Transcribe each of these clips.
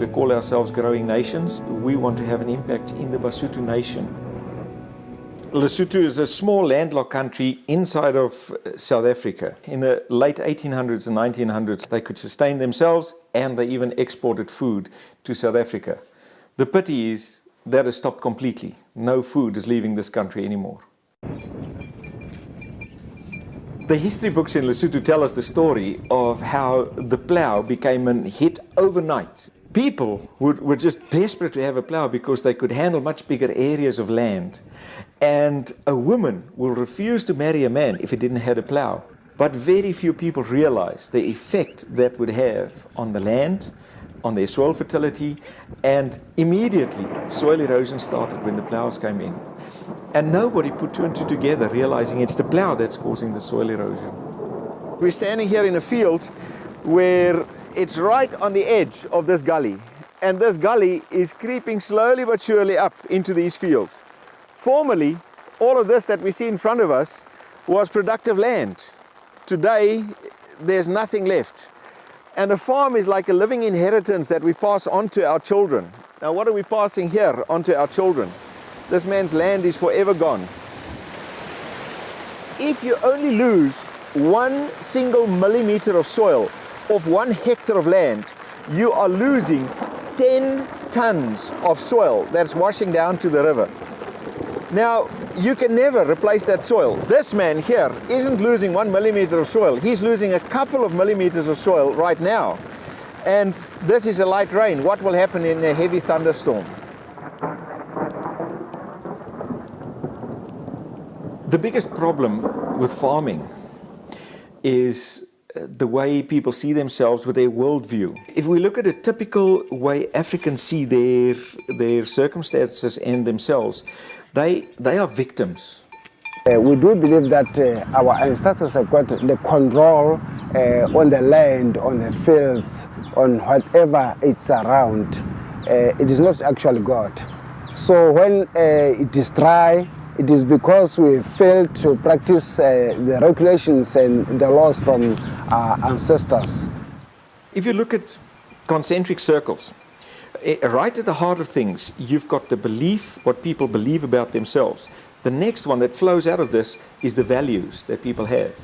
Africa call ourselves growing nations. We want to have an impact in the Basotho nation. Lesotho is a small landlocked country inside of South Africa. In the late 1800s and 1900s, they could sustain themselves and they even exported food to South Africa. The pity is that has stopped completely. No food is leaving this country anymore. The history books in Lesotho tell us the story of how the plough became a hit overnight. People were just desperate to have a plough because they could handle much bigger areas of land. And a woman will refuse to marry a man if he didn't have a plough. But very few people realize the effect that would have on the land, on their soil fertility, and immediately soil erosion started when the ploughs came in. And nobody put two and two together, realizing it's the plough that's causing the soil erosion. We're standing here in a field where it's right on the edge of this gully. And this gully is creeping slowly but surely up into these fields. Formerly, all of this that we see in front of us was productive land. Today, there's nothing left. And a farm is like a living inheritance that we pass on to our children. Now, what are we passing here on to our children? This man's land is forever gone. If you only lose 1 single millimeter of soil off 1 hectare of land, you are losing 10 tons of soil that's washing down to the river. Now, you can never replace that soil. This man here isn't losing 1 millimeter of soil. He's losing a couple of millimeters of soil right now. And this is a light rain. What will happen in a heavy thunderstorm? The biggest problem with farming is the way people see themselves with their worldview. If we look at a typical way Africans see their circumstances and themselves, they are victims. We do believe that our ancestors have got the control on the land, on the fields, on whatever it's around. It is not actually God. So when it is dry, it is because we failed to practice the regulations and the laws from our ancestors. If you look at concentric circles, right at the heart of things, you've got the belief, what people believe about themselves. The next one that flows out of this is the values that people have.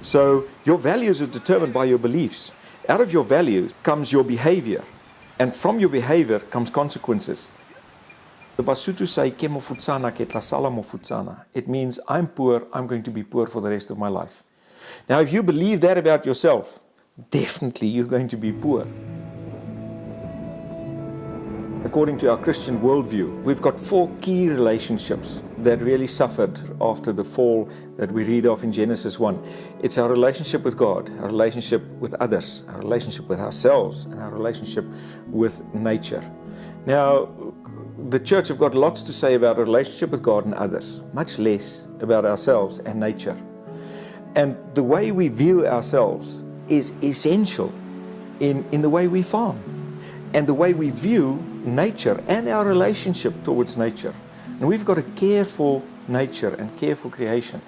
So your values are determined by your beliefs. Out of your values comes your behavior, and from your behavior comes consequences. The Basotho say, "Ke mofutsana ke tla sala mofutsana." It means I'm poor, I'm going to be poor for the rest of my life. Now, if you believe that about yourself, definitely you're going to be poor. According to our Christian worldview, we've got 4 key relationships that really suffered after the fall that we read of in Genesis 1. It's our relationship with God, our relationship with others, our relationship with ourselves, and our relationship with nature. Now, the church have got lots to say about our relationship with God and others, much less about ourselves and nature. And the way we view ourselves is essential in the way we farm and the way we view nature and our relationship towards nature. And we've got to care for nature and care for creation.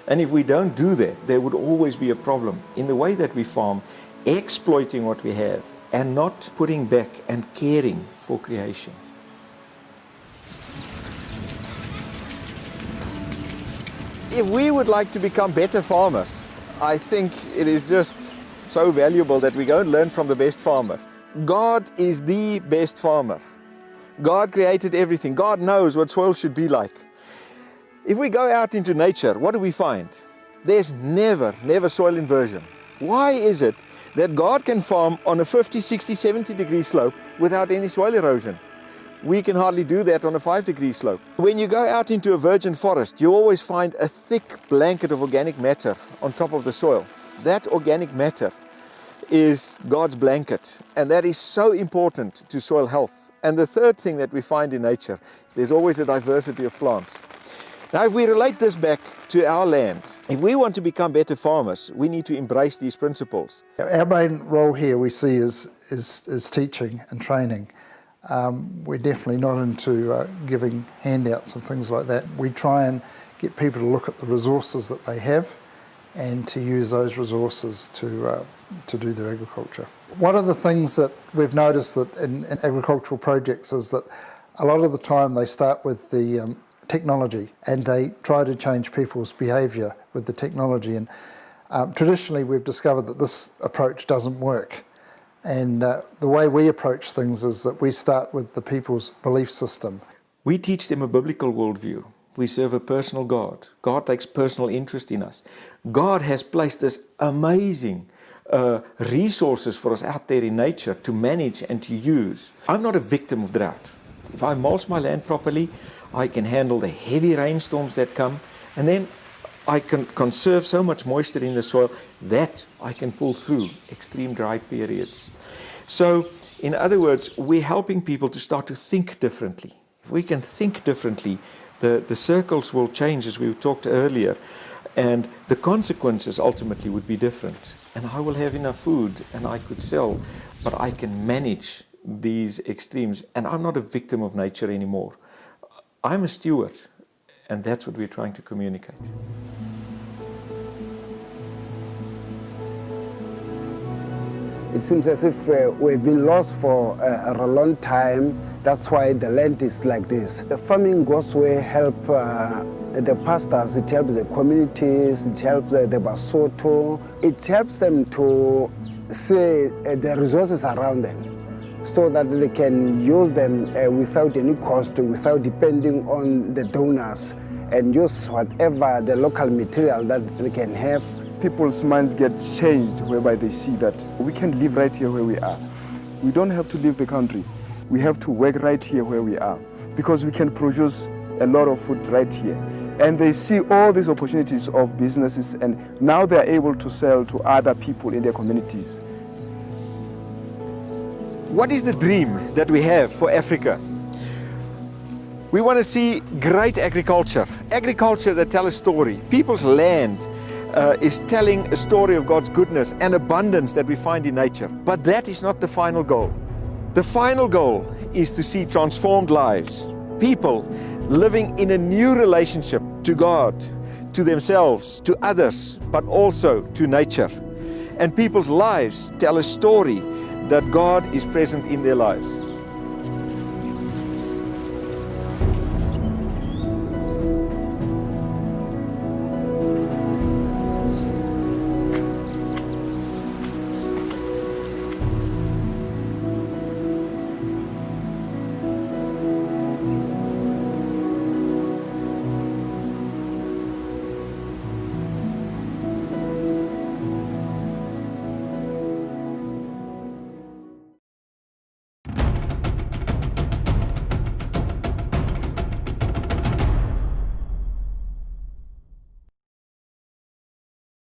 And if we don't do that, there would always be a problem in the way that we farm, exploiting what we have and not putting back and caring for creation. If we would like to become better farmers, I think it is just so valuable that we go and learn from the best farmer. God is the best farmer. God created everything. God knows what soil should be like. If we go out into nature, what do we find? There's never soil inversion. Why is it that God can farm on a 50, 60, 70 degree slope without any soil erosion? We can hardly do that on a 5-degree slope. When you go out into a virgin forest, you always find a thick blanket of organic matter on top of the soil. That organic matter is God's blanket, and that is so important to soil health. And the third thing that we find in nature, there's always a diversity of plants. Now, if we relate this back to our land, if we want to become better farmers, we need to embrace these principles. Our main role here we see is teaching and training. We're definitely not into giving handouts and things like that. We try and get people to look at the resources that they have and to use those resources to do their agriculture. One of the things that we've noticed that in agricultural projects is that a lot of the time they start with the technology and they try to change people's behaviour with the technology. And traditionally we've discovered that this approach doesn't work. And the way we approach things is that we start with the people's belief system. We teach them a biblical worldview. We serve a personal God. God takes personal interest in us. God has placed this amazing resources for us out there in nature to manage and to use. I'm not a victim of drought. If I mulch my land properly, I can handle the heavy rainstorms that come, and then I can conserve so much moisture in the soil that I can pull through extreme dry periods. So, in other words, we're helping people to start to think differently. If we can think differently, the circles will change, as we talked earlier, and the consequences ultimately would be different. And I will have enough food and I could sell, but I can manage these extremes, and I'm not a victim of nature anymore. I'm a steward, and that's what we're trying to communicate. It seems as if we've been lost for a long time. That's why the land is like this. The farming goes where help the pastors, it helps the communities, it helps the Basotho. It helps them to see the resources around them so that they can use them without any cost, without depending on the donors, and use whatever the local material that they can have. People's minds get changed whereby they see that we can live right here where we are. We don't have to leave the country. We have to work right here where we are because we can produce a lot of food right here. And they see all these opportunities of businesses, and now they are able to sell to other people in their communities. What is the dream that we have for Africa? We want to see great agriculture. Agriculture that tells a story. People's land is telling a story of God's goodness and abundance that we find in nature. But that is not the final goal. The final goal is to see transformed lives. People living in a new relationship to God, to themselves, to others, but also to nature. And people's lives tell a story that God is present in their lives.